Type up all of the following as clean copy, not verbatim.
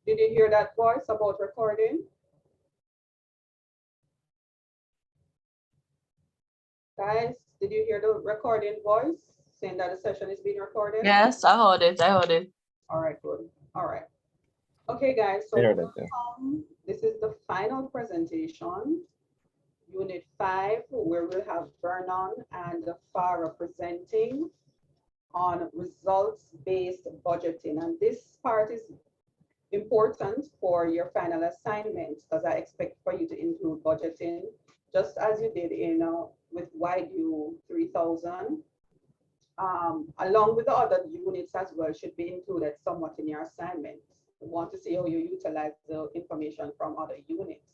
Did you hear that voice about recording? Guys, did you hear the recording voice saying that the session is being recorded? Yes, I heard it. I heard it. All right, good. All right. Okay, guys, so welcome. This is the final presentation, Unit 5, where we'll have Vernon and Farah presenting on results-based budgeting. And this part is important for your final assignment because I expect for you to include budgeting, just as you did in with YDEW 3000. Along with the other units as well, should be included somewhat in your assignment. We want to see how you utilize the information from other units.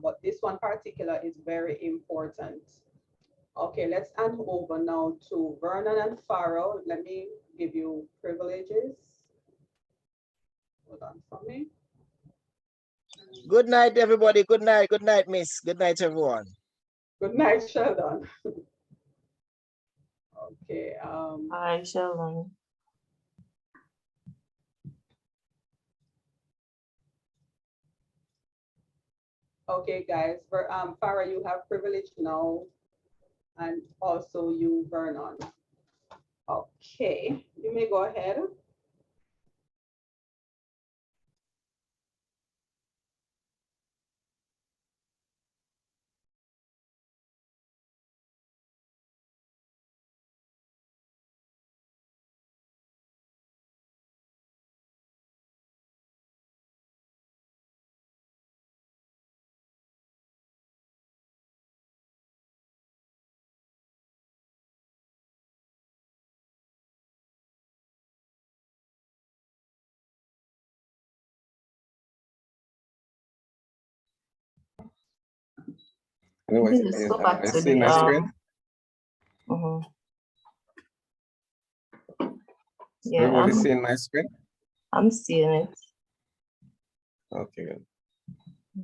But this one particular is very important. Okay, let's hand over now to Vernon and Farrell. Let me give you privileges. Hold on for me. Good night, everybody. Good night. Good night, Miss. Good night, everyone. Good night, Sheldon. Okay. Hi, Sheldon. Okay, guys. Farah, you have privilege now, and also you, Vernon. Okay, you may go ahead. Let's go back to the Yeah, everybody seeing my screen? I'm seeing it. Okay, good.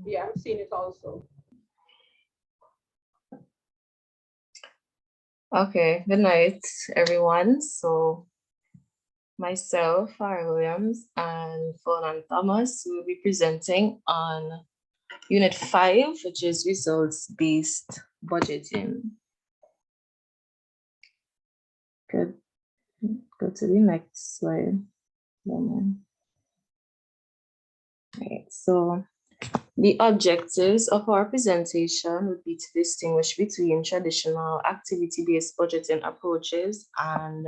Yeah, I'm seeing it also. Okay, good night, everyone. So myself, Farah Williams, and Vernon Thomas will be presenting on Unit 5, which is results-based budgeting. Good. Go to the next slide. Okay, so the objectives of our presentation would be to distinguish between traditional activity-based budgeting approaches and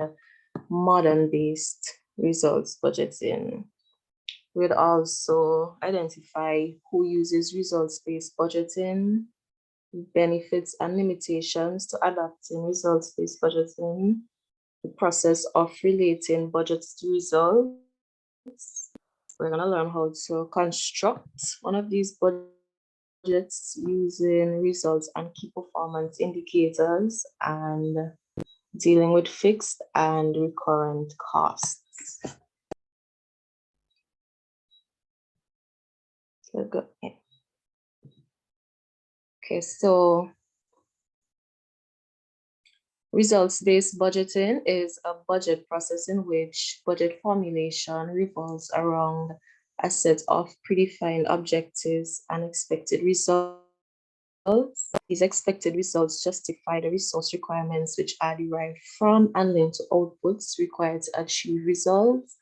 modern-based results budgeting. We'd also identify who uses results-based budgeting, benefits and limitations to adopting results-based budgeting, the process of relating budgets to results. We're going to learn how to construct one of these budgets using results and key performance indicators and dealing with fixed and recurrent costs. Okay, so results-based budgeting is a budget process in which budget formulation revolves around a set of predefined objectives and expected results. These expected results justify the resource requirements which are derived from and linked to outputs required to achieve results,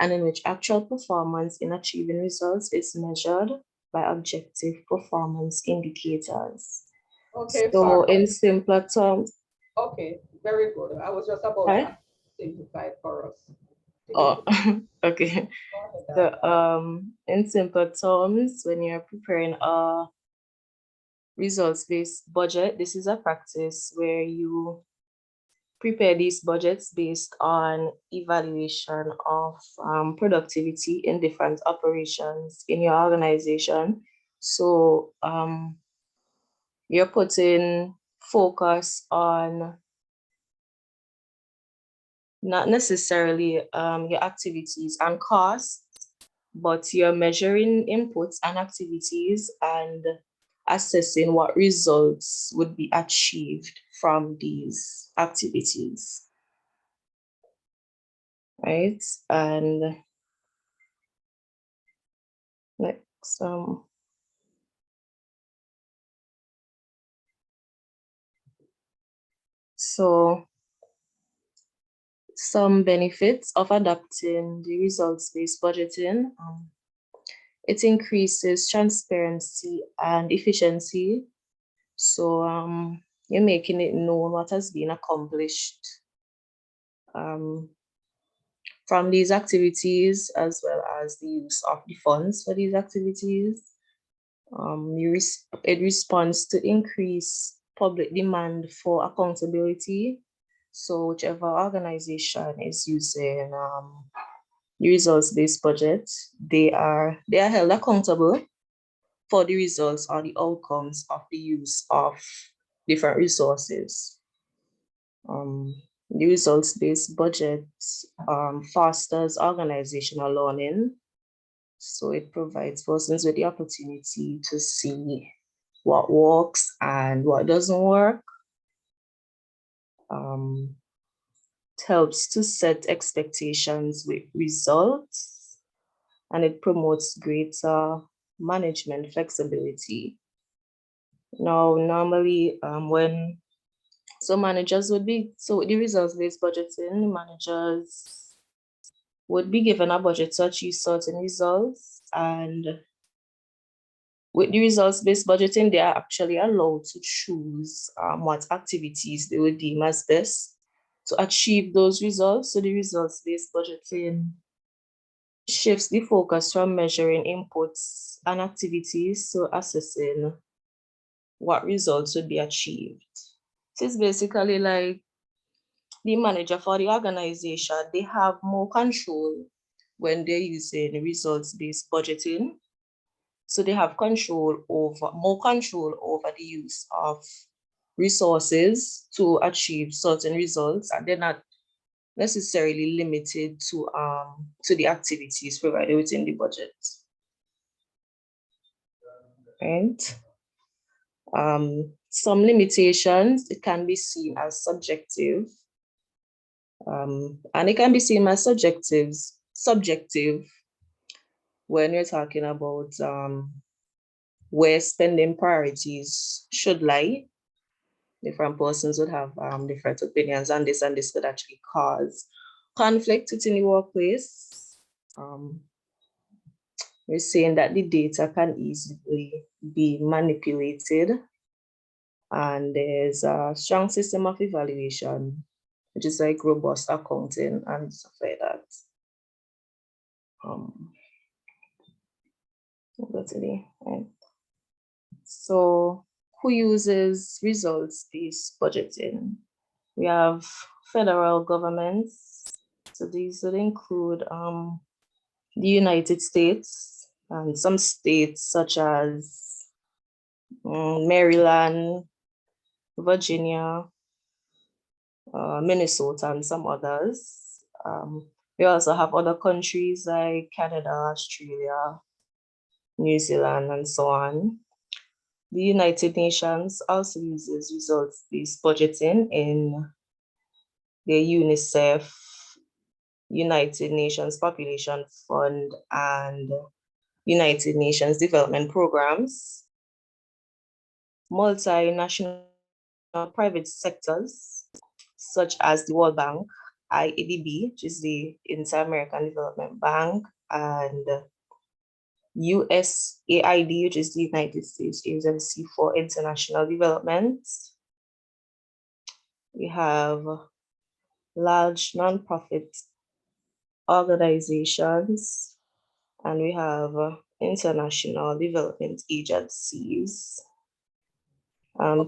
and in which actual performance in achieving results is measured by objective performance indicators. Okay, so in simpler terms. Okay, very good. I was just about to simplify it for us. Oh, okay. So in simple terms, when you're preparing a results-based budget, this is a practice where you prepare these budgets based on evaluation of productivity in different operations in your organization. So you're putting focus on not necessarily your activities and costs, but you're measuring inputs and activities and assessing what results would be achieved from these activities, right? And Next, so some benefits of adopting the results-based budgeting. It increases transparency and efficiency. So you're making it known what has been accomplished from these activities, as well as the use of the funds for these activities. It responds to increased public demand for accountability. So whichever organization is using the results-based budget, they are held accountable for the results or the outcomes of the use of different resources. The results-based budget fosters organizational learning. So it provides persons with the opportunity to see what works and what doesn't work. It helps to set expectations with results, and it promotes greater management flexibility. Now, normally when managers would be, so with the results-based budgeting, managers would be given a budget to achieve certain results, and with the results-based budgeting, they are actually allowed to choose what activities they would deem as best to achieve those results. So the results-based budgeting shifts the focus from measuring inputs and activities to assessing what results would be achieved. So it's basically like the manager for the organization, they have more control when they're using results-based budgeting. So they have more control over the use of resources to achieve certain results, and they're not necessarily limited to the activities provided within the budget. Right? Some limitations, it can be seen as subjective, and it can be seen as subjective when you're talking about where spending priorities should lie. Different persons would have different opinions on this, and this could actually cause conflict within the workplace. We're saying that the data can easily be manipulated, and there's a strong system of evaluation, which is like robust accounting and stuff like that. So who uses results-based budgeting? We have federal governments. So these would include the United States and some states such as Maryland, Virginia, Minnesota, and some others. We also have other countries like Canada, Australia, New Zealand, and so on. The United Nations also uses results-based budgeting in the UNICEF, United Nations Population Fund, and United Nations Development Programs. Multinational private sectors, such as the World Bank, YDEW, which is the Inter-American Development Bank, and USAID, which is the United States Agency for International Development. We have large nonprofit organizations, and we have international development agencies.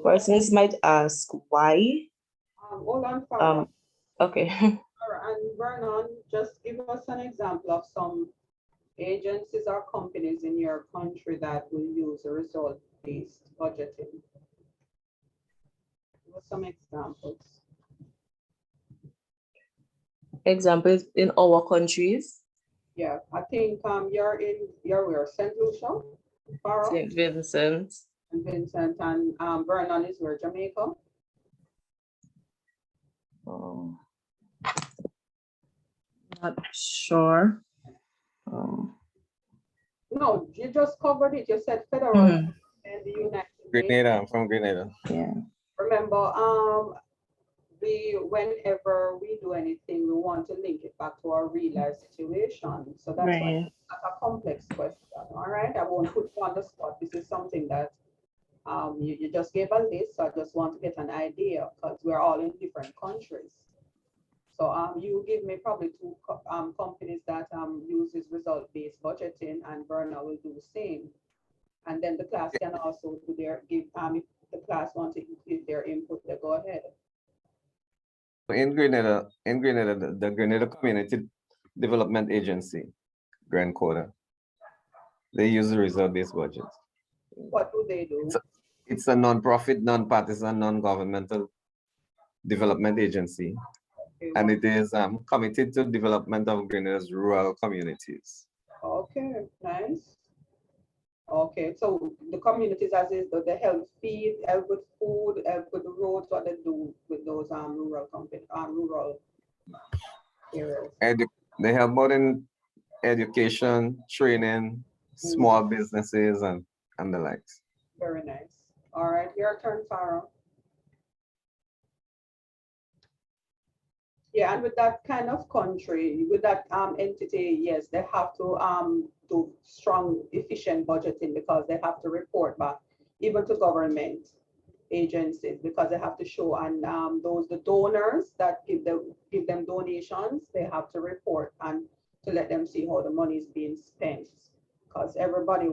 Persons might ask why. Hold on, Farah. Okay. Farah and Vernon, just give us an example of some agencies or companies in your country that will use a result-based budgeting. Give us some examples. Examples in our countries. Yeah, I think you're where? St. Lucia? Farah? St. Vincent. And Vincent, and Vernon is where? Jamaica? Not sure. No, No, you just covered it. You said federal and the United States. Grenada, I'm from Grenada. Yeah. Remember, whenever we do anything, we want to link it back to our real life situation. So that's why Right. it's not a complex question. All right, I won't put you on the spot. This is something that you just gave a list. So I just want to get an idea because we're all in different countries. So you give me probably two companies that uses result-based budgeting, and Berna will do the same. And then the class can also do their if the class wants to give their input, they go ahead. In Grenada, the Grenada Community Development Agency, Grand Coda, they use the result-based budget. What do they do? It's a non-profit, non-partisan, non-governmental development agency, Okay, and it is committed to development of Grenada's rural communities. okay, nice. Okay, so the communities as is, they help feed, help with food, help with the roads, what they do with those rural company, rural areas. They help out in education, training, small businesses, and the likes. Very nice. All right, your turn, Farah. Yeah, and with that kind of country, with that entity, yes, they have to do strong, efficient budgeting because they have to report back, even to government agencies, because they have to show, and the donors that give them donations, they have to report and to let them see how the money is being spent. Because everybody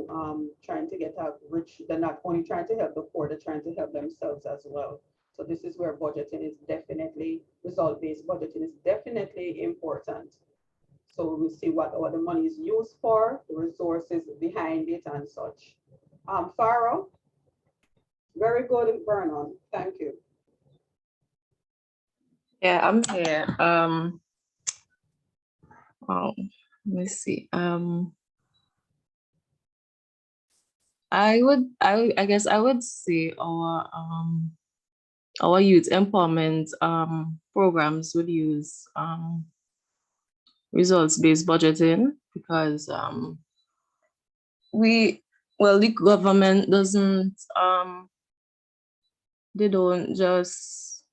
trying to get out rich, they're not only trying to help the poor, they're trying to help themselves as well. So this is where budgeting is definitely, result-based budgeting is definitely important. So we see what the money is used for, the resources behind it and such. Farah, very good, Vernon. Thank you. Yeah, I'm here. Let me see. I guess I would say our youth empowerment programs would use results-based budgeting because the government doesn't they don't just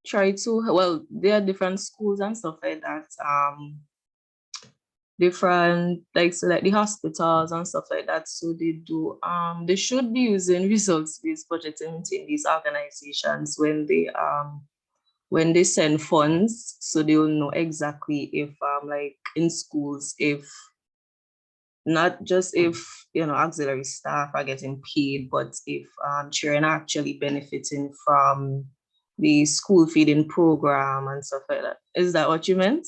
try to, there are different schools and stuff like that, different, so like the hospitals and stuff like that. So they should be using results-based budgeting in these organizations when they send funds, so they will know exactly if like in schools, if not just if auxiliary staff are getting paid, but if children are actually benefiting from the school feeding program and stuff like that. Is that what you meant?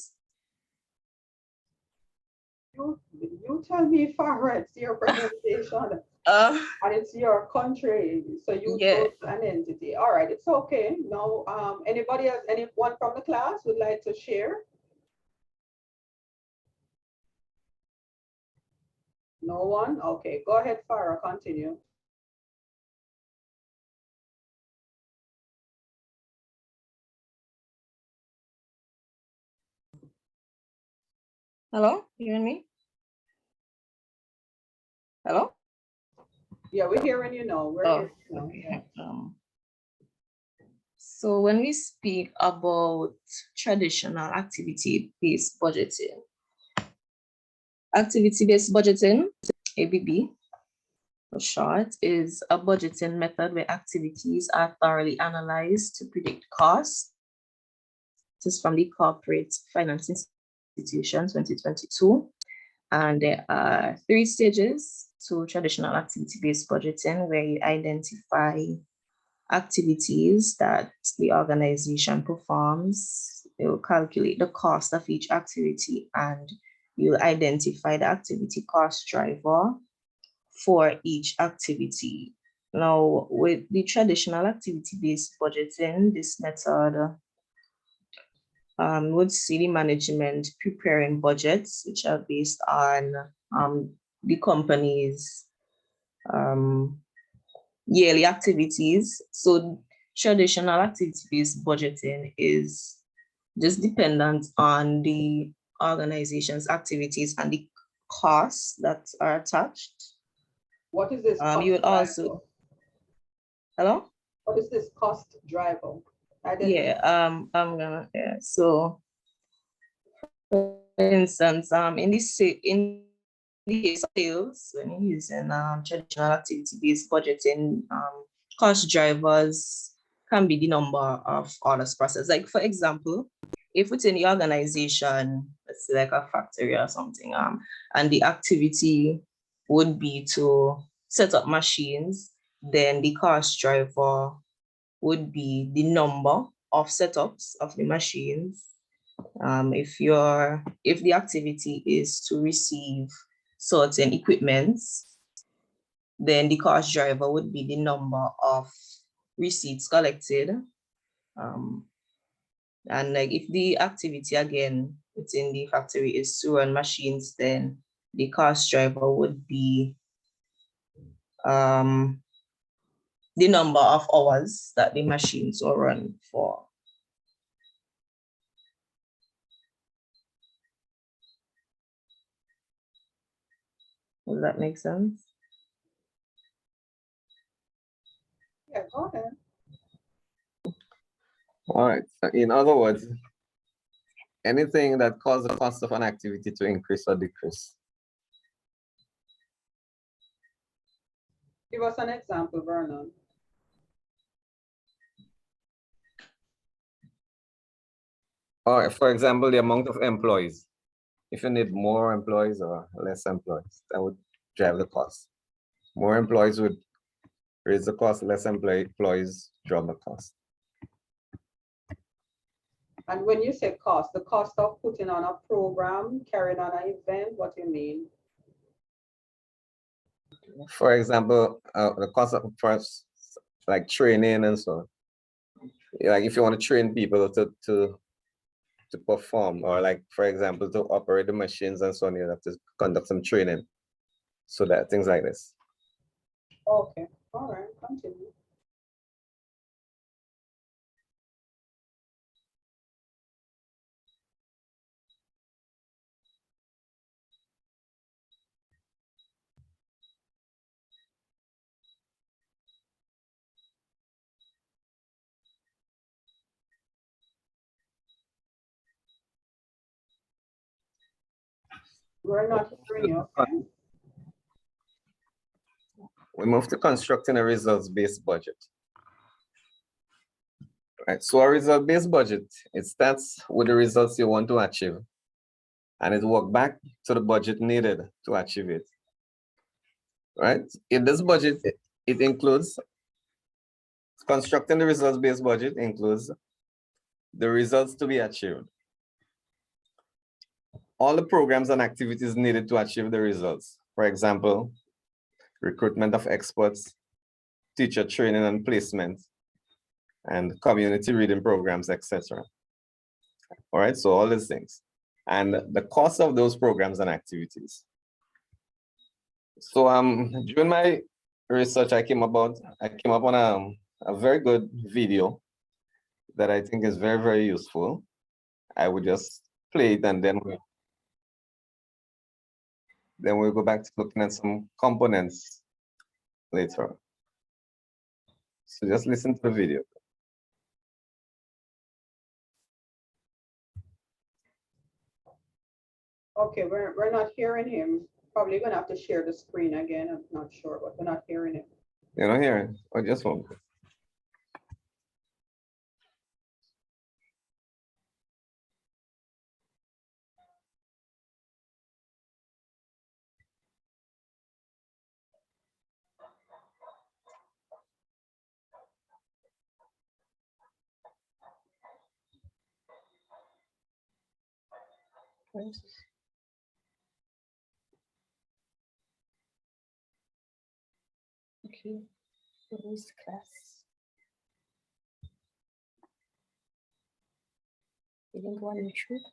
You tell me, Farah, it's your presentation. And it's your country, so you chose an entity. All right, it's okay. No, anybody else, anyone from the class would like to share? No one? Okay, go ahead, Farah, continue. Hello, you hear me? Hello? Yeah, we're hearing you now. We're hearing you now. Okay. So when we speak about traditional activity-based budgeting, ABB for short, is a budgeting method where activities are thoroughly analyzed to predict costs. This is from the Corporate Finance Institution 2022. And there are 3 stages to traditional activity-based budgeting, where you identify activities that the organization performs. It will calculate the cost of each activity, and you'll identify the activity cost driver for each activity. Now, with the traditional activity-based budgeting, this method would see the management preparing budgets, which are based on the company's yearly activities. So traditional activity-based budgeting is just dependent on the organization's activities and the costs that are attached. What is this cost You would also, driver? hello? What is this cost driver? Yeah, so for instance, in the sales, when you're using traditional activity-based budgeting, cost drivers can be the number of orders processed. Like for example, if within the organization, let's say like a factory or something, and the activity would be to set up machines, then the cost driver would be the number of setups of the machines. If the activity is to receive certain equipments, then the cost driver would be the number of receipts collected. And like if the activity again within the factory is to run machines, then the cost driver would be the number of hours that the machines will run for. Does that make sense? Yeah, go ahead. All right. So in other words, anything that causes the cost of an activity to increase or decrease. Give us an example, Vernon. Or for example, the amount of employees. If you need more employees or less employees, that would drive the cost. More employees would raise the cost, less employees drop the cost. And when you say cost, the cost of putting on a program, carrying on an event, what do you mean? For example, the cost of first, like training and so on. Like if you want to train people to perform, or like for example to operate the machines and so on, you have to conduct some training. So that things like this. Okay, all right, continue. We're not hearing you, okay? We move to constructing a results-based budget. Right, so a result-based budget, it starts with the results you want to achieve, and it works back to the budget needed to achieve it. Right? In this budget, it includes constructing the results-based budget includes the results to be achieved, all the programs and activities needed to achieve the results. For example, recruitment of experts, teacher training and placement, and community reading programs, etc. All right, so all these things. And the cost of those programs and activities. So during my research, I came up on a very good video that I think is very, very useful. I would just play it and then we'll go back to looking at some components later. So just listen to the video. Okay, we're not hearing him. Probably gonna have to share the screen again. I'm not sure, but we're not hearing him. You're not hearing? Or just one? Okay, who's class? You didn't go on YouTube?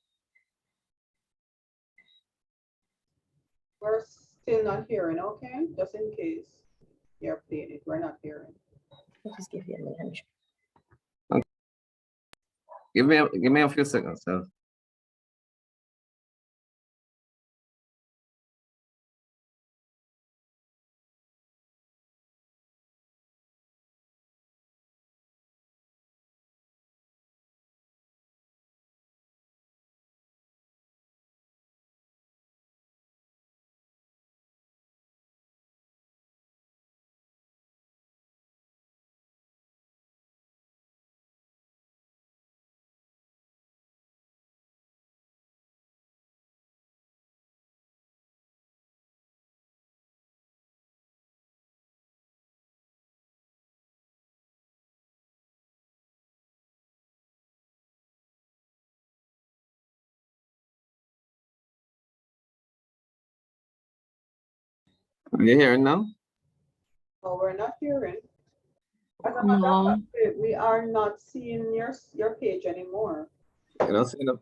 We're still not hearing, okay? Just in case you're playing it, we're not hearing. I'll just give you a minute. Give me a few seconds. Are you hearing now? Oh, we're not hearing. As a matter No. of fact, we are not seeing your page anymore. You don't see them?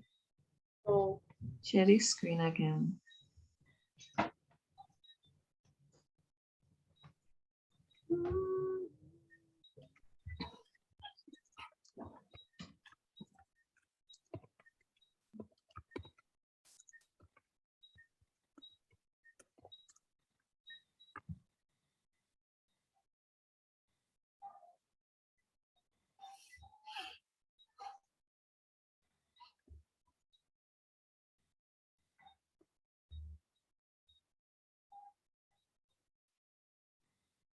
So, Share the screen again.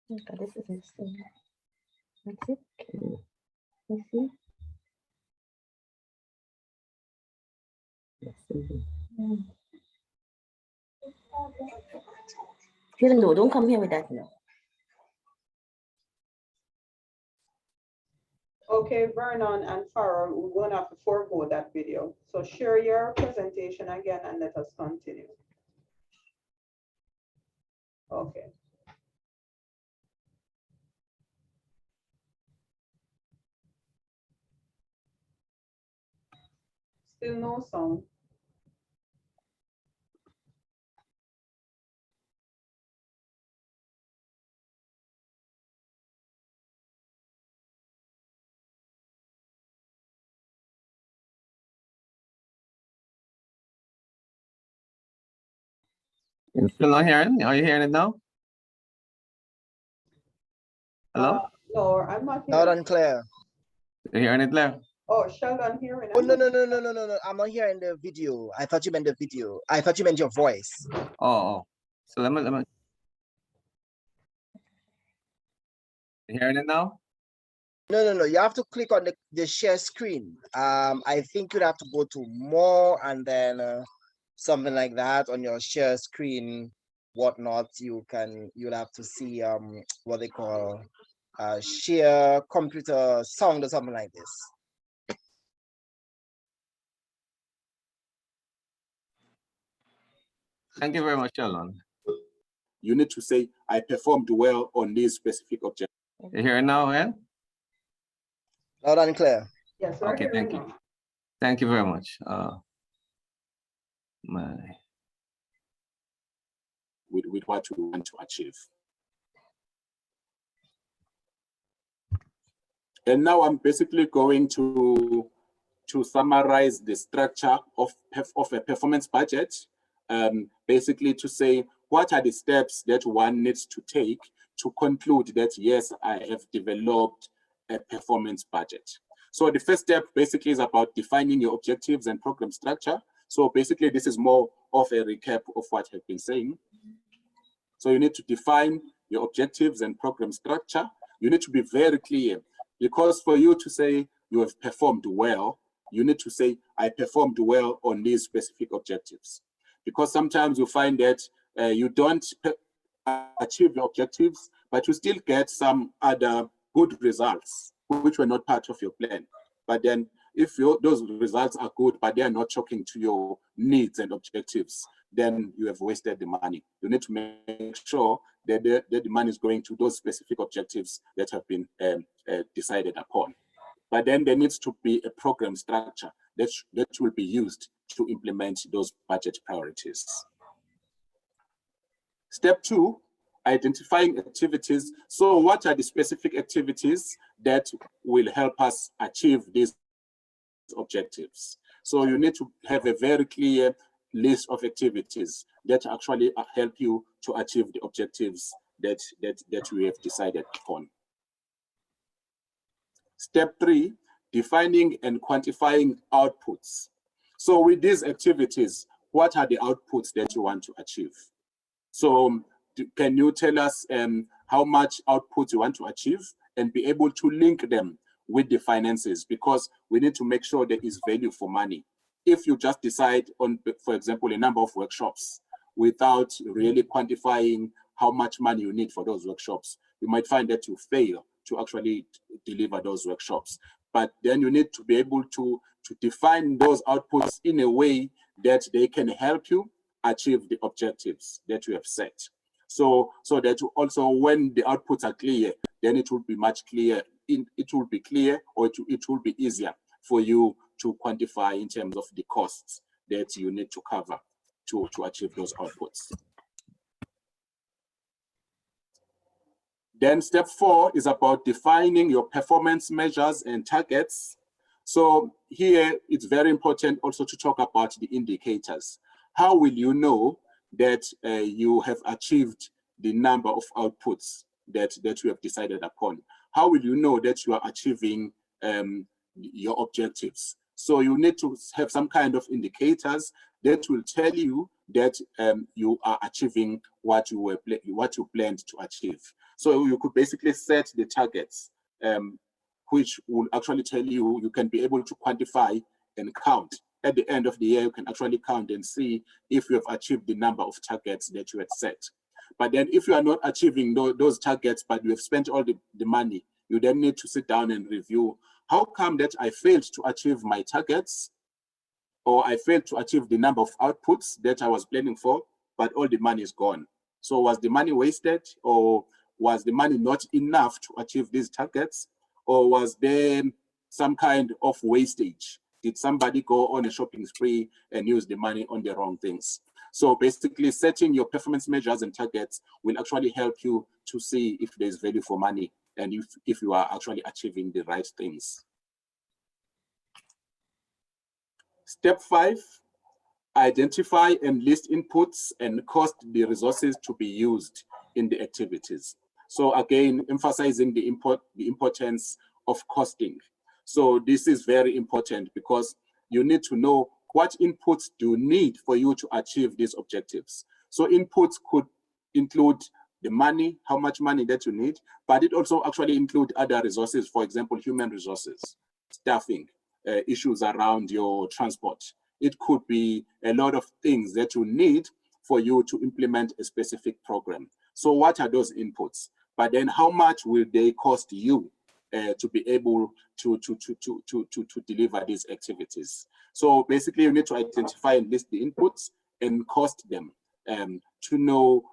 This is it. That's it. Let's see. Even though, don't come here with that now. okay, Vernon and Farrell, we're going to have to forego that video. So share your presentation again and let us continue. Okay. Still no sound. You still not hearing? Are you hearing it now? Hello? No, I'm not Loud hearing. and clear. You hearing it, Claire? Oh, Sheldon hearing. Oh, no. I'm not hearing the video. I thought you meant the video. I thought you meant your voice. Oh. So let me. You hearing it now? No. You have to click on the share screen. I think you'd have to go to more and then something like that on your share screen, whatnot. You'll have to see what they call share computer sound or something like this. Thank you very much, Sheldon. You need to say, I performed well on these specific objectives. You hearing now, Ed? Loud and clear. Yes, we're Okay, hearing thank you. now. Thank you very much. With what we want to achieve. And now I'm basically going to summarize the structure of a performance budget, basically to say what are the steps that one needs to take to conclude that, yes, I have developed a performance budget. So the first step basically is about defining your objectives and program structure. So basically this is more of a recap of what I've been saying. So you need to define your objectives and program structure. You need to be very clear, because for you to say you have performed well, you need to say, I performed well on these specific objectives. Because sometimes you find that you don't achieve your objectives, but you still get some other good results, which were not part of your plan. But then if those results are good, but they are not talking to your needs and objectives, then you have wasted the money. You need to make sure that the money is going to those specific objectives that have been decided upon. But then there needs to be a program structure that will be used to implement those budget priorities. Step 2, identifying activities. So what are the specific activities that will help us achieve these objectives? So you need to have a very clear list of activities that actually help you to achieve the objectives that we have decided upon. Step 3, defining and quantifying outputs. So with these activities, what are the outputs that you want to achieve? So can you tell us how much output you want to achieve and be able to link them with the finances? Because we need to make sure there is value for money. If you just decide on, for example, a number of workshops without really quantifying how much money you need for those workshops, you might find that you fail to actually deliver those workshops. But then you need to be able to define those outputs in a way that they can help you achieve the objectives that you have set. So that also when the outputs are clear, then it will be much clear. It will be clear, or it will be easier for you to quantify in terms of the costs that you need to cover to achieve those outputs. Then step 4 is about defining your performance measures and targets. So here it's very important also to talk about the indicators. How will you know that you have achieved the number of outputs that you have decided upon? How will you know that you are achieving your objectives? So you need to have some kind of indicators that will tell you that you are achieving what you planned to achieve. So you could basically set the targets, which will actually tell you, you can be able to quantify and count. At the end of the year, you can actually count and see if you have achieved the number of targets that you had set. But then if you are not achieving those targets, but you have spent all the money, you then need to sit down and review, how come that I failed to achieve my targets, or I failed to achieve the number of outputs that I was planning for, but all the money is gone. So was the money wasted, or was the money not enough to achieve these targets, or was there some kind of wastage? Did somebody go on a shopping spree and use the money on the wrong things? So basically setting your performance measures and targets will actually help you to see if there's value for money and if you are actually achieving the right things. Step 5, identify and list inputs and cost the resources to be used in the activities. So again, emphasizing the importance of costing. So this is very important because you need to know what inputs do you need for you to achieve these objectives. So inputs could include the money, how much money that you need, but it also actually include other resources, for example, human resources, staffing, issues around your transport. It could be a lot of things that you need for you to implement a specific program. So what are those inputs? But then how much will they cost you to be able to deliver these activities? So basically you need to identify and list the inputs and cost them to know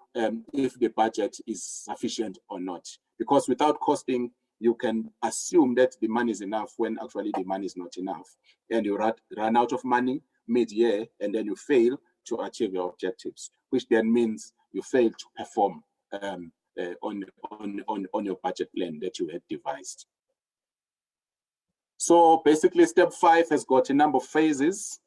if the budget is sufficient or not. Because without costing, you can assume that the money is enough when actually the money is not enough. And you run out of money mid-year, and then you fail to achieve your objectives, which then means you fail to perform on your budget plan that you had devised. So basically step 5 has got a number of phases.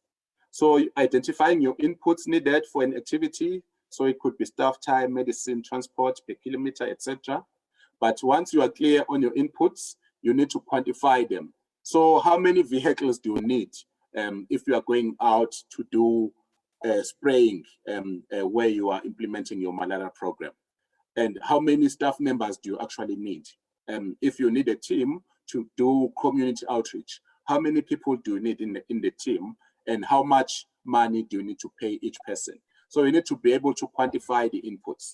So identifying your inputs needed for an activity. So it could be staff time, medicine, transport, per kilometer, etc. But once you are clear on your inputs, you need to quantify them. So how many vehicles do you need if you are going out to do spraying where you are implementing your malaria program? And how many staff members do you actually need? If you need a team to do community outreach, how many people do you need in the team? And how much money do you need to pay each person? So you need to be able to quantify the inputs.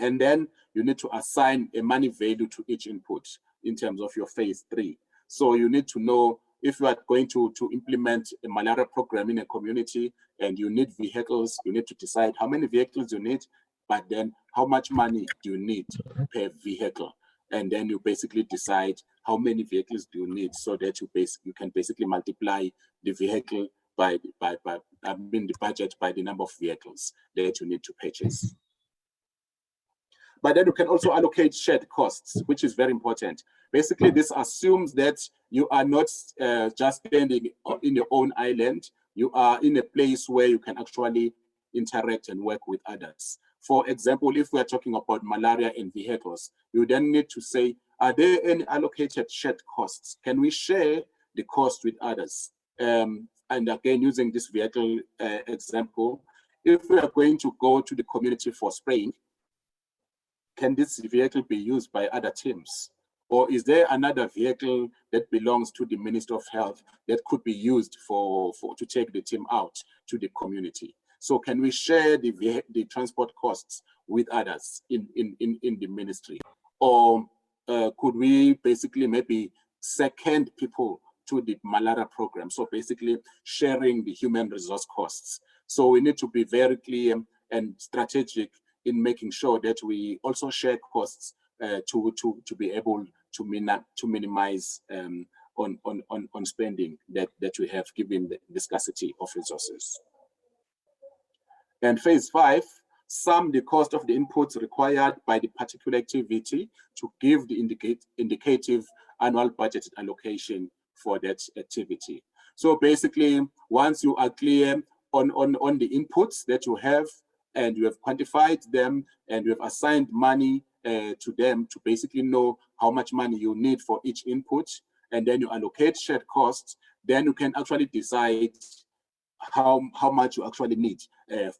And then you need to assign a money value to each input in terms of your phase 3. So you need to know if you are going to implement a malaria program in a community and you need vehicles, you need to decide how many vehicles you need, but then how much money do you need per vehicle? And then you basically decide how many vehicles do you need so that you can basically multiply the vehicle by the budget by the number of vehicles that you need to purchase. But then you can also allocate shared costs, which is very important. Basically, this assumes that you are not just standing in your own island. You are in a place where you can actually interact and work with others. For example, if we are talking about malaria and vehicles, you then need to say, are there any allocated shared costs? Can we share the cost with others? And again, using this vehicle example, if we are going to go to the community for spraying, can this vehicle be used by other teams? Or is there another vehicle that belongs to the Minister of Health that could be used to take the team out to the community? So can we share the transport costs with others in the ministry? Or could we basically maybe second people to the malaria program? So basically sharing the human resource costs. So we need to be very clear and strategic in making sure that we also share costs to be able to minimize on spending that we have, given the scarcity of resources. And phase 5, sum the cost of the inputs required by the particular activity to give the indicative annual budget allocation for that activity. So basically, once you are clear on the inputs that you have, and you have quantified them, and you have assigned money to them to basically know how much money you need for each input, and then you allocate shared costs, then you can actually decide how much you actually need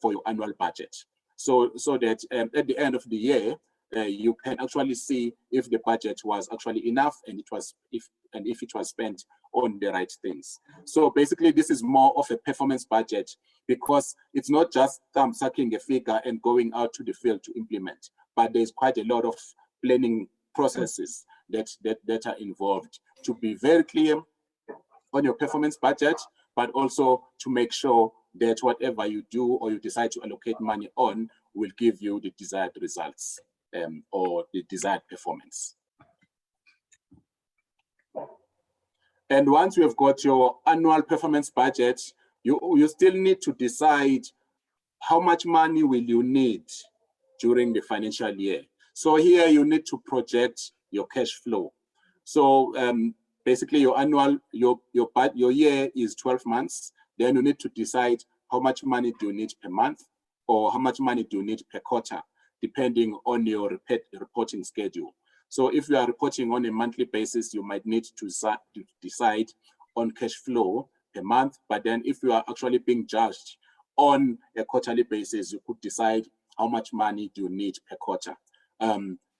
for your annual budget. So that at the end of the year, you can actually see if the budget was actually enough, and if it was spent on the right things. So basically, this is more of a performance budget, because it's not just thumb-sucking a figure and going out to the field to implement, but there's quite a lot of planning processes that are involved to be very clear on your performance budget, but also to make sure that whatever you do or you decide to allocate money on will give you the desired results or the desired performance. And once you have got your annual performance budget, you still need to decide how much money will you need during the financial year. So here you need to project your cash flow. So basically your year is 12 months. Then you need to decide how much money do you need per month, or how much money do you need per quarter, depending on your reporting schedule. So if you are reporting on a monthly basis, you might need to decide on cash flow per month. But then if you are actually being judged on a quarterly basis, you could decide how much money do you need per quarter,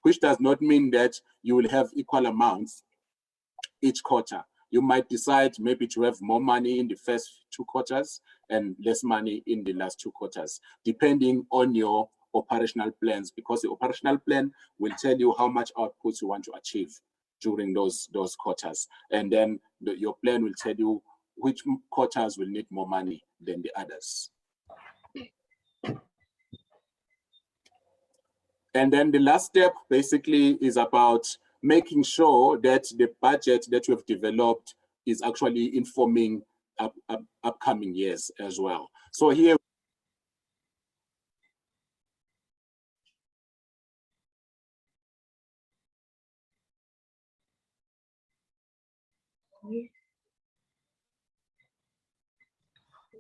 which does not mean that you will have equal amounts each quarter. You might decide maybe to have more money in the first 2 quarters and less money in the last 2 quarters, depending on your operational plans, because the operational plan will tell you how much outputs you want to achieve during those quarters. And then your plan will tell you which quarters will need more money than the others. And then the last step basically is about making sure that the budget that you have developed is actually informing upcoming years as well. So here,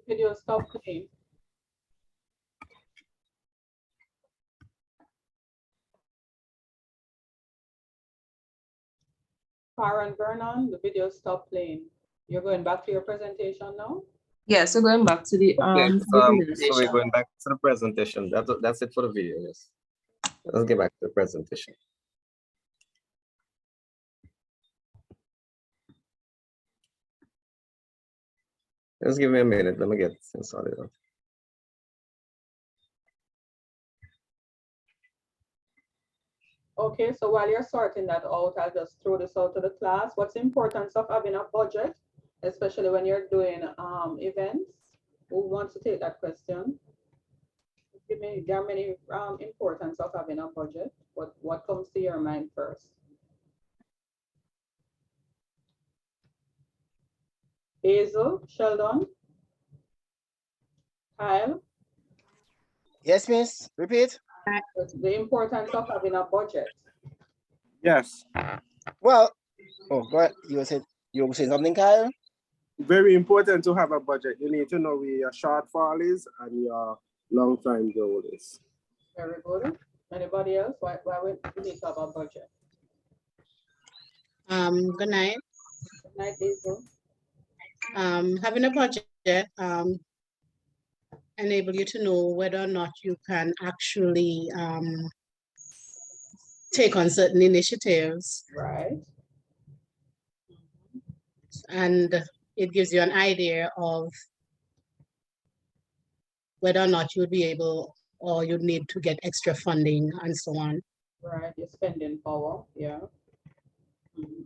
Video stop playing. Farah and Vernon, the video stopped playing. You're going back to your presentation now? Yeah, so going back to the Okay, so we're presentation. going back to the presentation. That's it for the video. Yes. Let's get back to the presentation. Just give me a minute. Let me get this sorted out. Okay, so while you're sorting that out, I'll just throw this out to the class. What's the importance of having a budget, especially when you're doing events? Who wants to take that question? Give me, there are many importance of having a budget. What comes to your mind first? Hazel, Sheldon, Kyle? Yes, miss. Repeat. The importance of having a budget. Yes, Well, oh, go ahead. You were saying something, Kyle? very important to have a budget. You need to know where your shortfall is and your long-term goal is. Very good. Anybody else? Why we need to have a budget? Good night. Good night, Hazel. Having a budget enable you to know whether or not you can actually take on certain initiatives, Right. and it gives you an idea of whether or not you'd be able or you'd need to get extra funding and so on. Right, your spending power, yeah.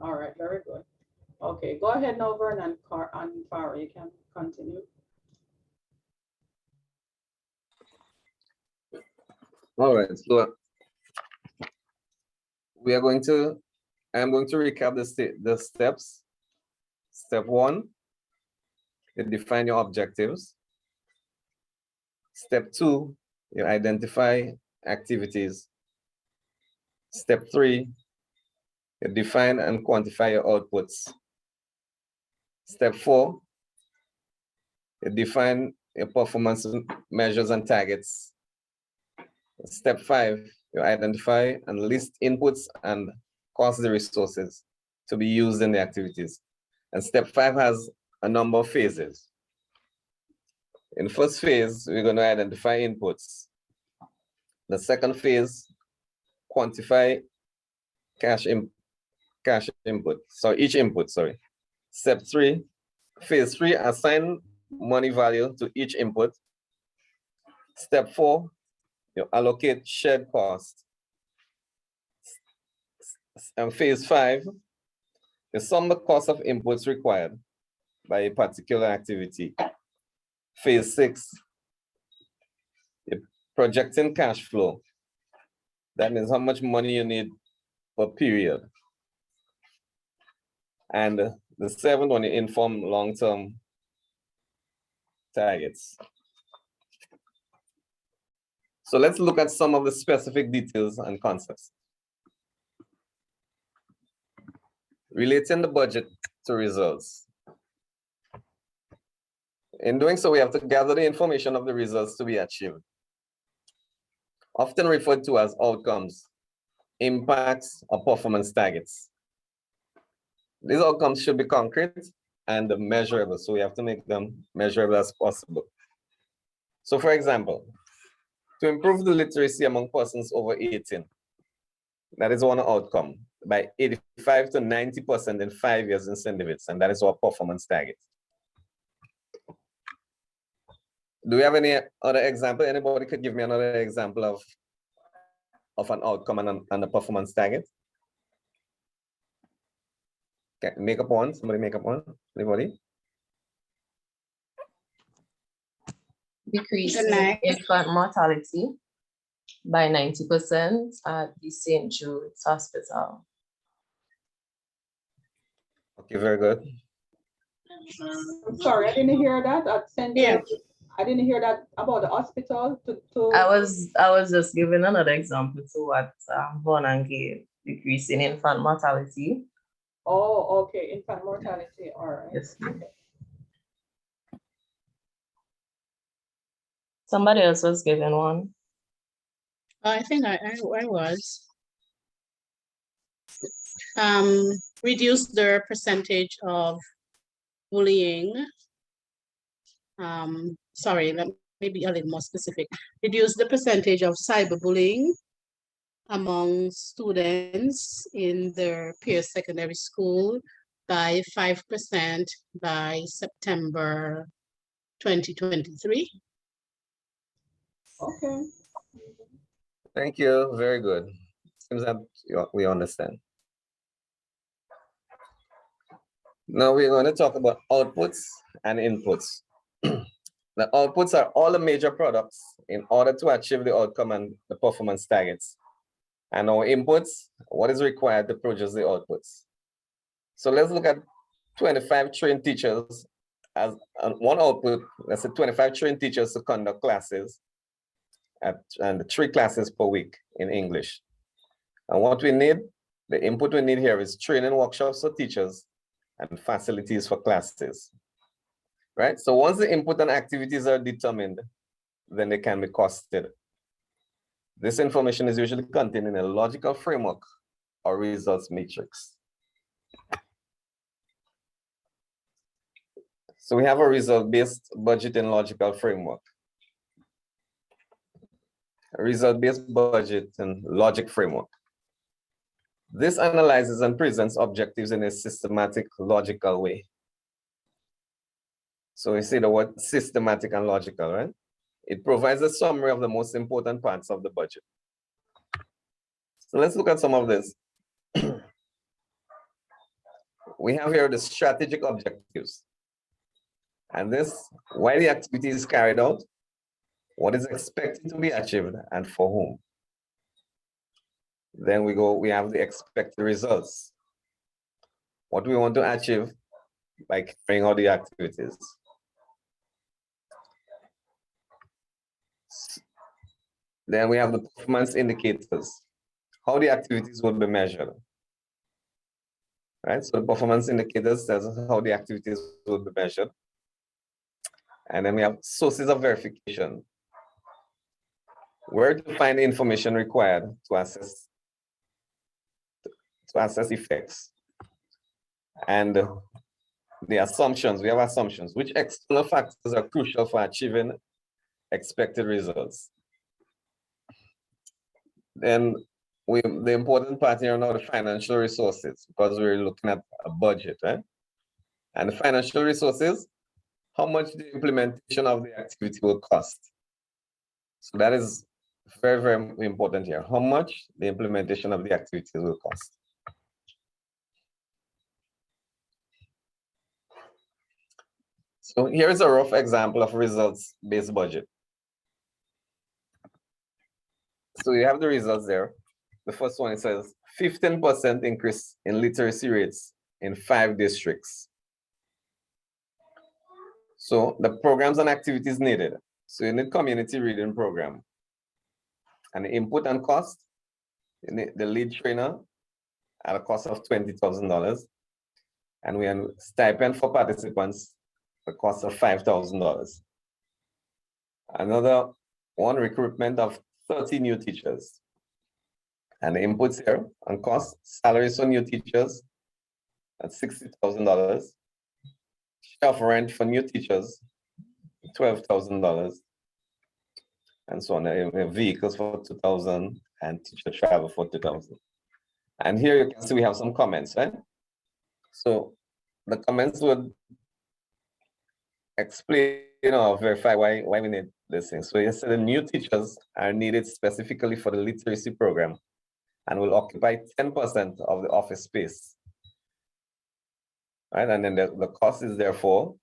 All right, very good. Okay, go ahead now, Vernon and Farah, you can continue. All right, so I'm going to recap the steps. Step 1, you define your objectives. Step 2, you identify activities. Step 3, you define and quantify your outputs. Step 4, you define your performance measures and targets. Step 5, you identify and list inputs and cost the resources to be used in the activities. And step 5 has a number of phases. In the first phase, we're going to identify inputs. The second phase, quantify each input, sorry. Step 3, phase 3, assign money value to each input. Step 4, you allocate shared cost. And phase 5, you sum the cost of inputs required by a particular activity. Phase 6, you're projecting cash flow. That means how much money you need per period. And the 7th one, you inform long-term targets. So let's look at some of the specific details and concepts. Relating the budget to results. In doing so, we have to gather the information of the results to be achieved, often referred to as outcomes, impacts, or performance targets. These outcomes should be concrete and measurable, so we have to make them measurable as possible. So for example, to improve the literacy among persons over 18, that is one outcome, by 85 to 90% in 5 years in St. David's, and that is our performance target. Do we have any other example? Anybody could give me another example of an outcome and a performance target? Okay, make up one. Somebody make up one. Anybody? Decrease in infant mortality by 90% at the St. Jude's Hospital. Okay, very good. I'm sorry, I didn't hear that at St. Jude's. I didn't hear that about the hospital. I was just giving another example to what Bonan gave, decrease in infant mortality. Oh, okay, infant mortality, all right. Yes. Okay. Somebody else was given one. I think I was. Reduce their percentage of bullying. Sorry, let me be a little more specific. Reduce the percentage of cyberbullying among students in their peer secondary school by 5% by September 2023. Okay. Thank you. Very good. Seems that we understand. Now we're going to talk about outputs and inputs. The outputs are all the major products in order to achieve the outcome and the performance targets. And our inputs, what is required to produce the outputs. So let's look at 25 trained teachers as one output. Let's say 25 trained teachers to conduct classes and 3 classes per week in English. And what we need, the input we need here is training workshops for teachers and facilities for classes, right? So once the input and activities are determined, then they can be costed. This information is usually contained in a logical framework or results matrix. So we have a result-based budget and logical framework. A result-based budget and logic framework. This analyzes and presents objectives in a systematic, logical way. So we see the word systematic and logical, right? It provides a summary of the most important parts of the budget. So let's look at some of this. We have here the strategic objectives. And this, why the activity is carried out, what is expected to be achieved and for whom. Then we have the expected results. What we want to achieve by carrying out the activities. Then we have the performance indicators, how the activities will be measured. Right, so the performance indicators tells us how the activities will be measured. And then we have sources of verification. Where to find the information required to assess effects. And the assumptions, we have assumptions. Which external factors are crucial for achieving expected results? Then the important part here now, the financial resources, because we're looking at a budget, right? And the financial resources, how much the implementation of the activity will cost. So that is very, very important here. How much the implementation of the activities will cost. So here is a rough example of results-based budget. So you have the results there. The first one, it says 15% increase in literacy rates in 5 districts. So the programs and activities needed. So you need community reading program. And the input and cost, you need the lead trainer at a cost of $20,000. And we have stipend for participants, the cost of $5,000. Another one, recruitment of 30 new teachers. And the inputs here on cost, salaries for new teachers at $60,000. Share of rent for new teachers, $12,000. And so on. We have vehicles for $2,000 and teacher travel for $2,000. And here you can see we have some comments, right? So the comments would explain or verify why we need this thing. So you said the new teachers are needed specifically for the literacy program and will occupy 10% of the office space. Right, and then the cost is therefore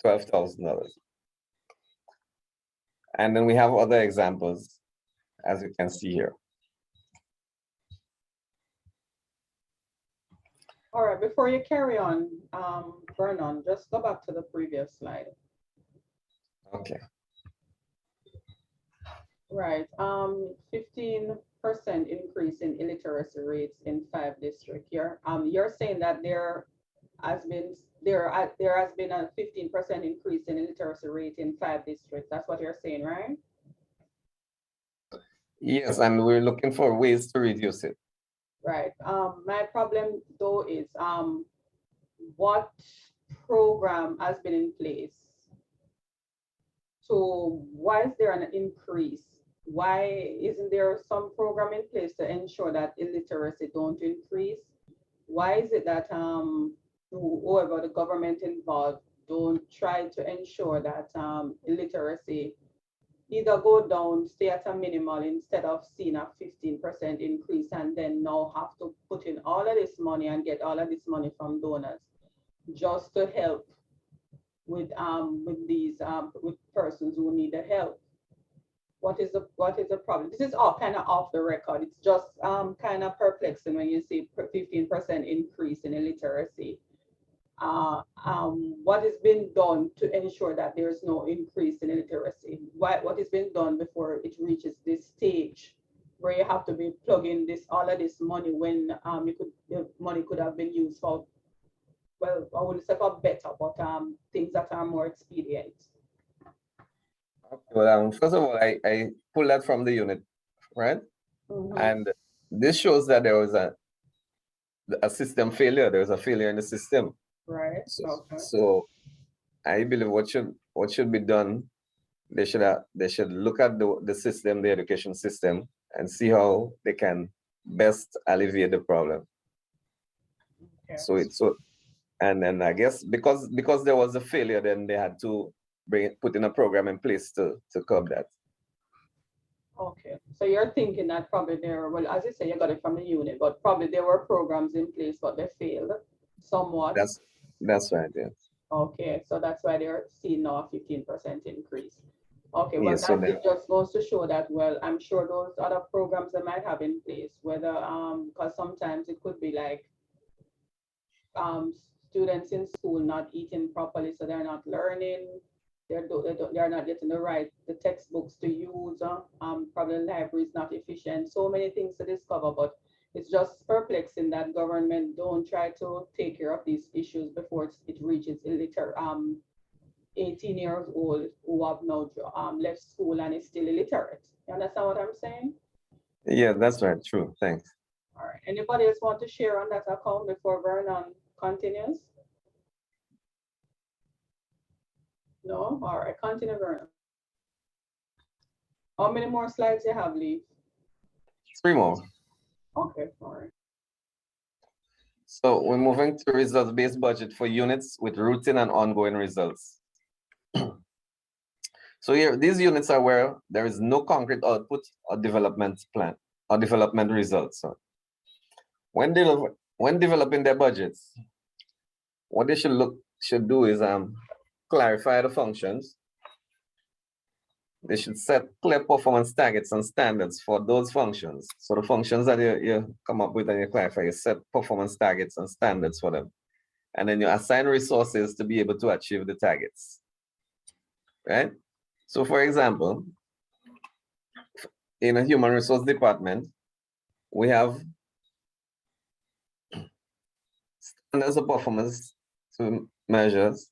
$12,000. And then we have other examples, as you can see here. All right, before you carry on, Vernon, just go back to the previous slide. Okay. Right, 15% increase in illiteracy rates in 5 districts here. You're saying that there has been a 15% increase in illiteracy rate in 5 districts. That's what you're saying, right? Yes, and we're looking for ways to reduce it. Right. My problem though is what program has been in place? So why is there an increase? Why isn't there some program in place to ensure that illiteracy don't increase? Why is it that whoever the government involved don't try to ensure that illiteracy either go down, stay at a minimal instead of seeing a 15% increase and then now have to put in all of this money and get all of this money from donors just to help with these with persons who need the help? What is the problem? This is all kind of off the record. It's just kind of perplexing when you see 15% increase in illiteracy. What has been done to ensure that there's no increase in illiteracy? What has been done before it reaches this stage where you have to be plugging all of this money when the money could have been used for, well, I wouldn't say for better, but things that are more expedient. Okay, well, first of all, I pulled that from the unit, right? Mm-hmm. And this shows that there was a system failure. There was a failure in the system. Right. So, Okay. so I believe what should be done, they should look at the system, the education system, and see how they can best alleviate the problem. Okay. And then I guess because there was a failure, then they had to put in a program in place to curb that. Okay, so you're thinking that probably well, as you say, you got it from the unit, but probably there were programs in place, but they failed somewhat. That's right, yeah. Okay, so that's why they're seeing now a 15% increase. Okay, well, Yes, so that it just goes to show that, well, I'm sure those other programs they might have in place, whether, because sometimes it could be like um, students in school not eating properly, so they're not learning. They're not getting the textbooks to use. Probably the library is not efficient. So many things to discover, but it's just perplexing that government don't try to take care of these issues before it reaches 18 years old who have now left school and is still illiterate. You understand what I'm saying? yeah, that's right. True. Thanks. All right. Anybody else want to share on that account before Vernon continues? No? All right, continue, Vernon. How many more slides you have, Lee? 3 more. Okay, all right. So we're moving to results-based budget for units with routine and ongoing results. So here, these units are where there is no concrete output or development plan or development results. So when developing their budgets, what they should do is clarify the functions. They should set clear performance targets and standards for those functions. So the functions that you come up with and you clarify, you set performance targets and standards for them. And then you assign resources to be able to achieve the targets, right? So for example, in a human resource department, we have standards of performance measures.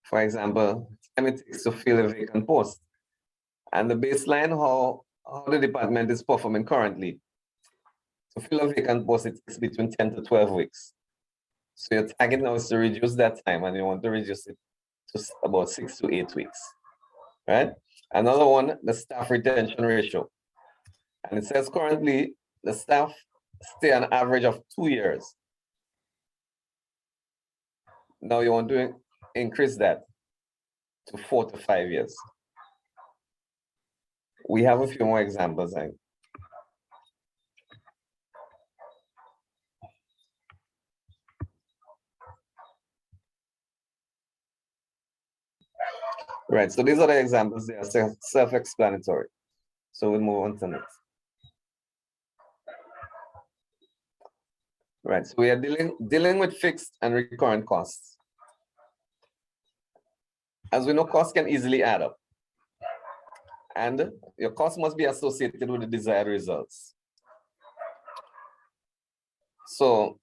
For example, time it takes to fill a vacant post. And the baseline, how the department is performing currently. To fill a vacant post, it takes between 10 to 12 weeks. So your target now is to reduce that time, and you want to reduce it to about 6 to 8 weeks, right? Another one, the staff retention ratio. And it says currently the staff stay an average of 2 years. Now you want to increase that to 4 to 5 years. We have a few more examples. Right, so these are the examples. They are self-explanatory. So we'll move on to next. Right, so we are dealing with fixed and recurrent costs. As we know, costs can easily add up. And your cost must be associated with the desired results. So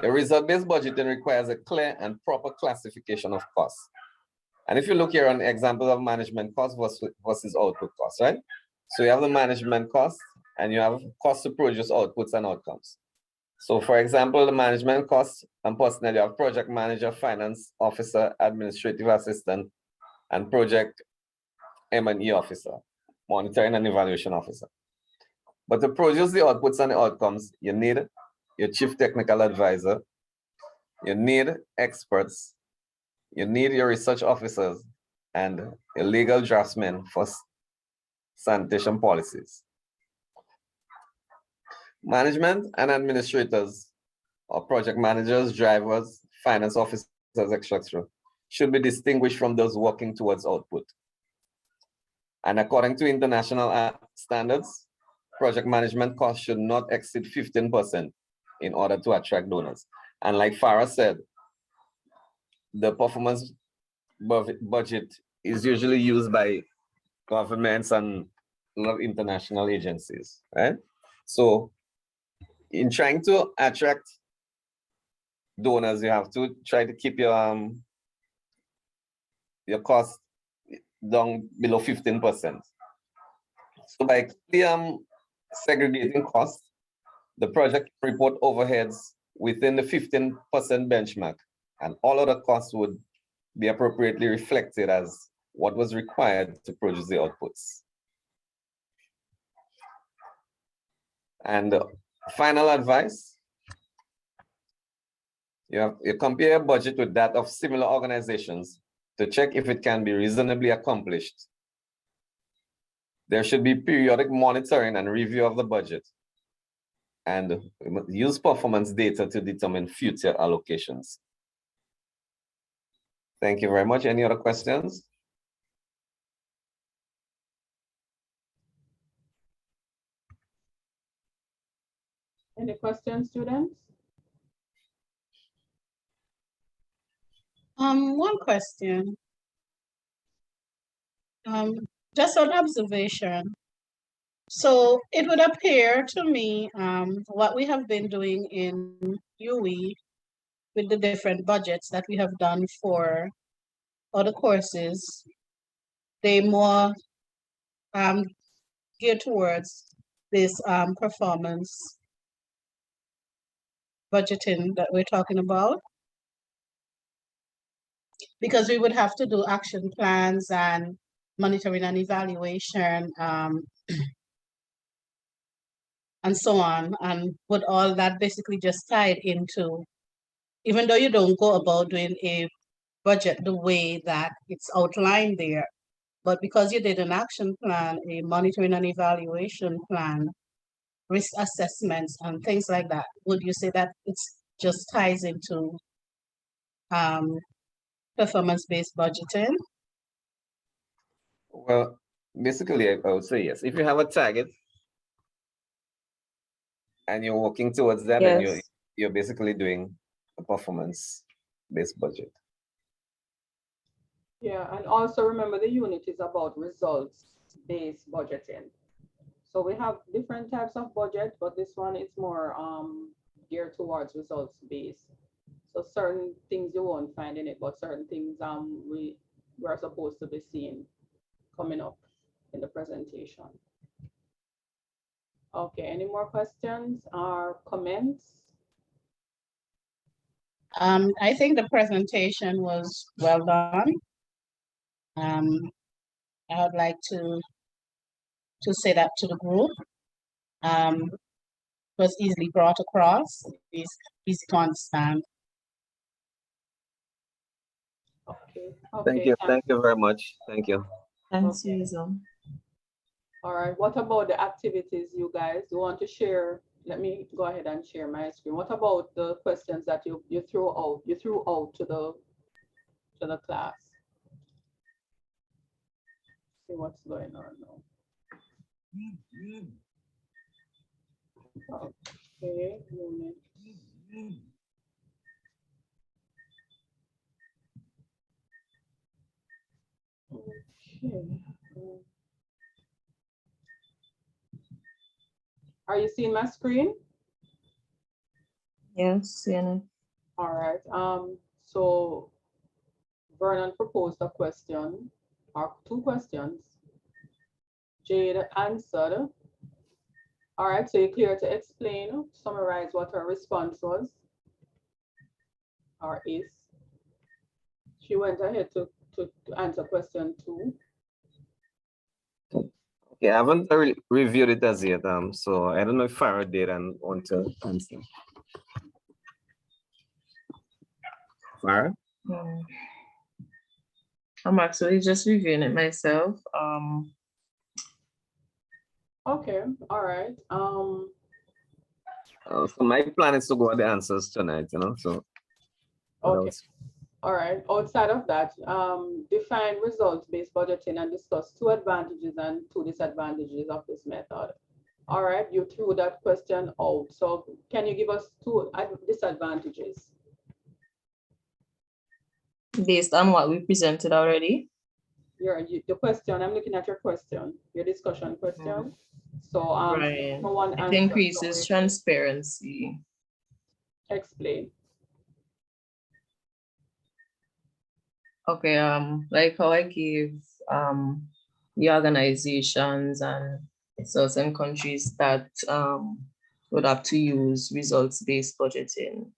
the result-based budgeting requires a clear and proper classification of costs. And if you look here on the example of management cost versus output cost, right? So you have the management cost and you have cost to produce outputs and outcomes. So for example, the management costs and personnel, you have project manager, finance officer, administrative assistant, and project M&E officer, monitoring and evaluation officer. But to produce the outputs and the outcomes, you need your chief technical advisor, you need experts, you need your research officers, and your legal draftsmen for sanitation policies. Management and administrators, or project managers, drivers, finance officers, etc., should be distinguished from those working towards output. And according to international standards, project management costs should not exceed 15% in order to attract donors. And like Farah said, the performance budget is usually used by governments and a lot of international agencies, right? So in trying to attract donors, you have to try to keep your cost down below 15%. So by segregating costs, the project report overheads within the 15% benchmark, and all other costs would be appropriately reflected as what was required to produce the outputs. And final advice, you compare your budget with that of similar organizations to check if it can be reasonably accomplished. There should be periodic monitoring and review of the budget. and use performance data to determine future allocations. Thank you very much. Any other questions? Any questions, students? One question. Just an observation. So it would appear to me what we have been doing in UE with the different budgets that we have done for other courses, they more geared towards this performance budgeting that we're talking about. Because we would have to do action plans and monitoring and evaluation and so on. And with all that basically just tied into, even though you don't go about doing a budget the way that it's outlined there, but because you did an action plan, a monitoring and evaluation plan, risk assessments and things like that, would you say that it's just ties into performance-based budgeting? Well, basically, I would say yes. If you have a target and you're working towards that, then Yes. you're basically doing a performance-based budget. Yeah, and also remember the unit is about results-based budgeting. So we have different types of budget, but this one is more geared towards results-based. So certain things you won't find in it, but certain things we are supposed to be seeing coming up in the presentation. Okay, any more questions or comments? I think the presentation was well done. I would like to say that to the group. Was easily brought across, is easy to understand. Okay. Thank you. Thank you very much. Thank you. Thanks, Okay. Susan. All right, what about the activities, you guys? You want to share? Let me go ahead and share my screen. What about the questions that you threw out? You threw out to the class. See what's going on now. Okay, unit. Okay. Are you seeing my screen? Yes, Sienna. All right. So Vernon proposed a question, or two questions. Jade answered. All right, so you're clear to explain, summarize what her response was, or is. She went ahead to answer question 2. Okay, I haven't really reviewed it as yet, so I don't know if Farah did and want to answer. Farah? I'm actually just reviewing it myself. Okay, all right. So my plan is to go with the answers tonight, so. Okay. All right. Outside of that, define results-based budgeting and discuss 2 advantages and 2 disadvantages of this method. All right, you threw that question out. So can you give us 2 disadvantages? Based on what we presented already? The question, I'm looking at your question, your discussion question. So right. for one answer, it increases transparency. Explain. Okay, like how I gave the organizations and certain countries that would have to use results-based budgeting.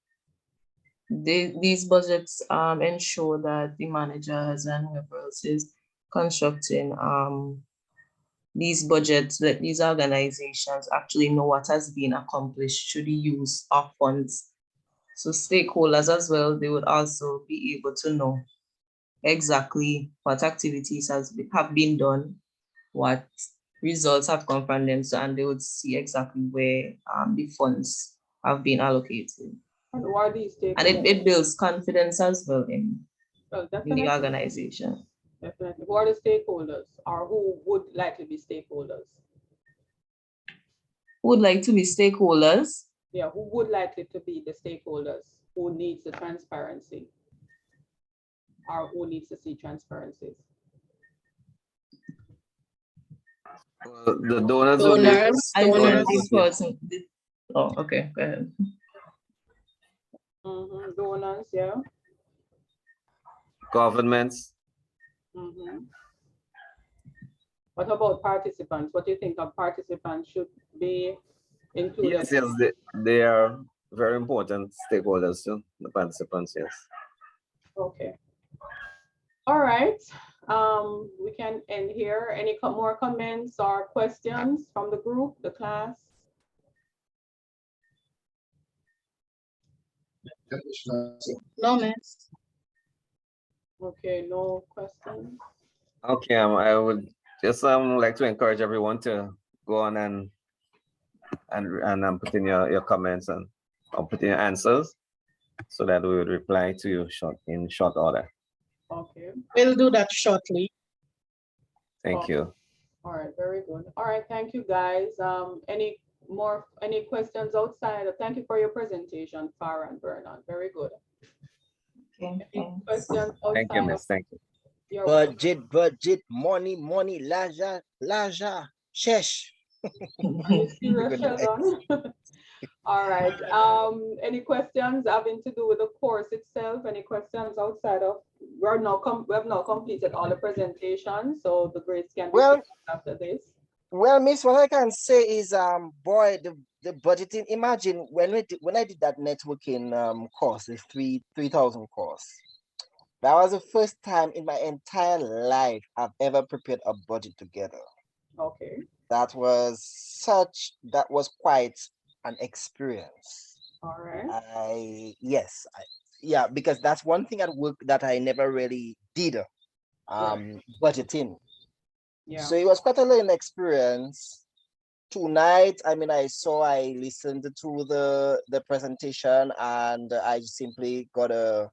These budgets ensure that the managers and whoever else is constructing these budgets, that these organizations actually know what has been accomplished through the use of funds. So stakeholders as well, they would also be able to know exactly what activities have been done, what results have come from them, so and they would see exactly where the funds have been allocated. And who are these And stakeholders? it builds confidence as well in Well, the definitely, organization. definitely. Who are the stakeholders, or who would likely be stakeholders? Who would like to be stakeholders? Yeah, who would likely to be the stakeholders? Who needs the transparency? Or who needs to see transparencies? Well, the donors will be Donors, I think donors. this person. Oh, okay, go ahead. Donors, yeah. governments. What about participants? What do you think of participants should be included? Yes, they are very important stakeholders too, the participants, yes. Okay. All right. We can end here. Any more comments or questions from the group, the class? No, miss. Okay, no questions. Okay, I would just like to encourage everyone to go on and put in your comments and put in your answers so that we would reply to you in short order. Okay. We'll do that shortly. Thank you. All right, very good. All right, thank you guys. Any questions outside? Thank you for your presentation, Farah and Vernon. Very good. Okay, Any questions outside? Thank you, miss. Thank you. You're welcome. Budget, money, laja, shesh. Serious, Sheldon? All right. Any questions having to do with the course itself? Any questions outside of? We have now completed all the presentations, so the grades can be taken after this. Well, miss, what I can say is, boy, the budgeting. Imagine when I did that networking course, the 3,000 course. That was the first time in my entire life I've ever prepared a budget together. Okay. That was quite an experience. All right. Yeah, because that's one thing at work that I never really did, budgeting. Yeah. So it was quite a learning experience. Tonight, I listened to the presentation and I simply gotta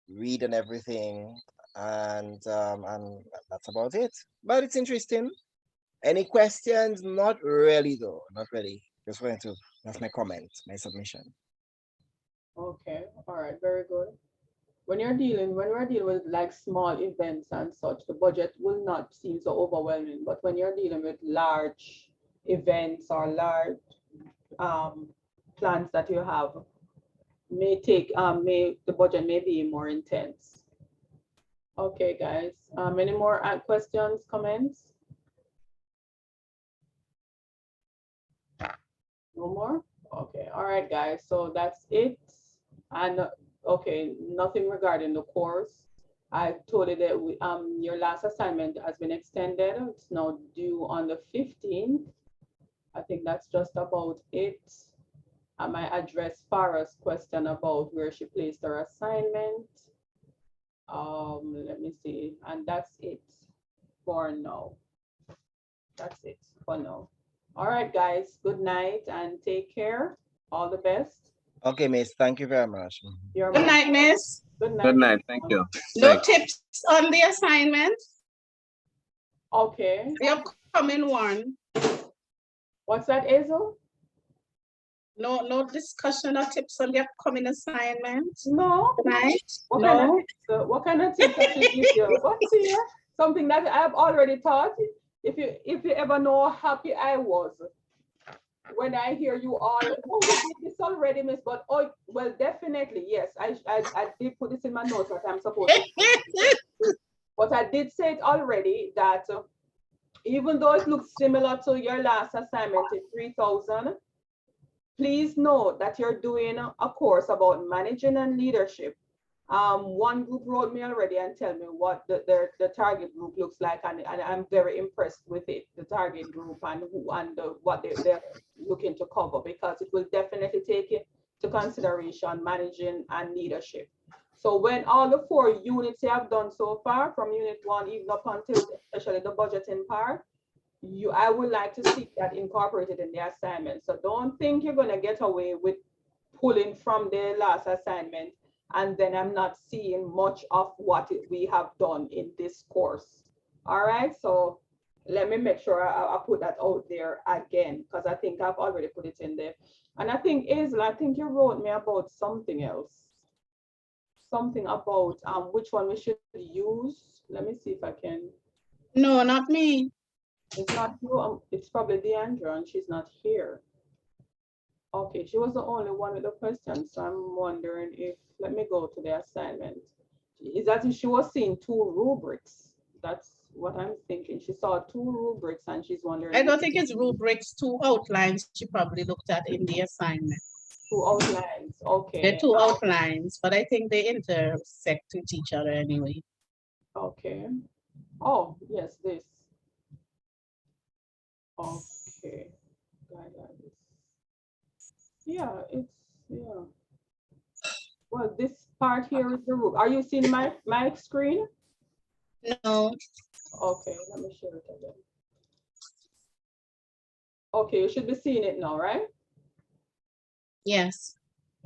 read and everything, and that's about it. But it's interesting. Any questions? Not really though, not really. Just wanted to, that's my comment, my submission. Okay, all right, very good. When we're dealing with like small events and such, the budget will not seem so overwhelming. But when you're dealing with large events or large plans that you have, the budget may be more intense. Okay, guys. Any more questions, comments? No more? Okay, all right, guys. So that's it. And okay, nothing regarding the course. I told you that your last assignment has been extended. It's now due on the 15th. I think that's just about it. I might address Farah's question about where she placed her assignment. Let me see. And that's it for now. That's it for now. All right, guys. Good night and take care. All the best. Okay, miss. Thank you very much. Good night, miss. Good night. Good night. Thank you. No tips on the assignment. Okay. The upcoming one. What's that, Hazel? No discussion or tips on the upcoming assignment. No. Right? What kind of tips that you give you? What's here? Something that I've already taught. If you ever know how happy I was when I hear you all, oh, we did this already, miss, but oh, well, definitely, yes, I did put this in my notes that I'm supposed to. But I did say it already that even though it looks similar to your last assignment in 3,000, please know that you're doing a course about managing and leadership. One group wrote me already and tell me what the target group looks like, and I'm very impressed with it, the target group and what they're looking to cover, because it will definitely take into consideration managing and leadership. So when all the 4 units you have done so far, from unit 1 even up until especially the budgeting part, I would like to see that incorporated in the assignment. So don't think you're gonna get away with pulling from the last assignment and then I'm not seeing much of what we have done in this course. All right, so let me make sure I put that out there again, because I think I've already put it in there. And I think, Isla, I think you wrote me about something else. Something about which one we should use. Let me see if I can. No, not me. It's not you. It's probably Deandra, and she's not here. Okay, she was the only one with the question, so I'm wondering if, let me go to the assignment. Is that if she was seeing 2 rubrics? That's what I'm thinking. She saw 2 rubrics and she's wondering. I don't think it's rubrics, 2 outlines she probably looked at in the assignment. 2 outlines, okay. They're 2 outlines, but I think they intersect with each other anyway. Okay. Oh, yes, this. Okay. Guidelines. Yeah, it's, yeah. Well, this part here is the rule. Are you seeing my screen? No. Okay, let me share it again. Okay, you should be seeing it now, right? Yes.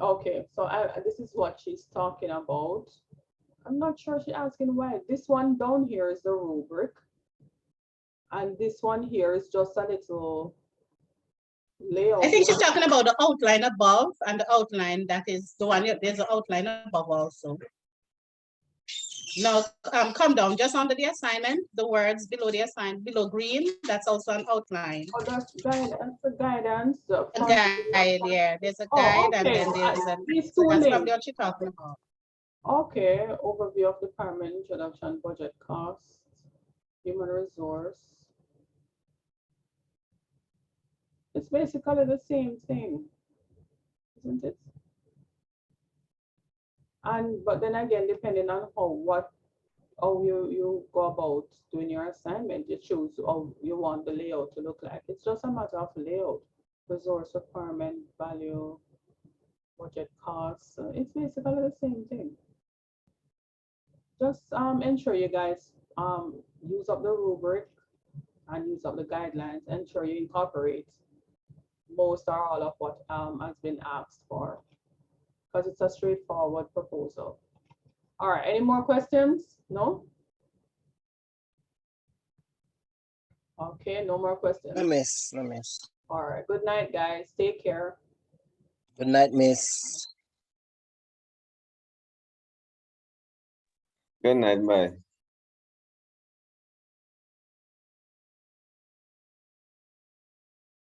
Okay, so this is what she's talking about. I'm not sure she's asking why. This one down here is the rubric. And this one here is just a little layout. I think she's talking about the outline above and the outline that is the one, there's an outline above also. Now, come down just under the assignment, the words below the assignment, below green, that's also an outline. Oh, that's guidance, the guidance. A guide, yeah, there's a guide and then there's a, so that's probably what you're talking about. Okay, overview of department, introduction, budget costs, human resource. It's basically the same thing, isn't it? And but then again, depending on how you go about doing your assignment, you choose how you want the layout to look like. It's just a matter of layout, resource requirement, value, budget costs. It's basically the same thing. Just ensure you guys use up the rubric and use up the guidelines. Ensure you incorporate most or all of what has been asked for, because it's a straightforward proposal. All right, any more questions? No? Okay, no more questions. No miss, no miss. All right, good night, guys. Take care. Good night, miss. Good night, bye.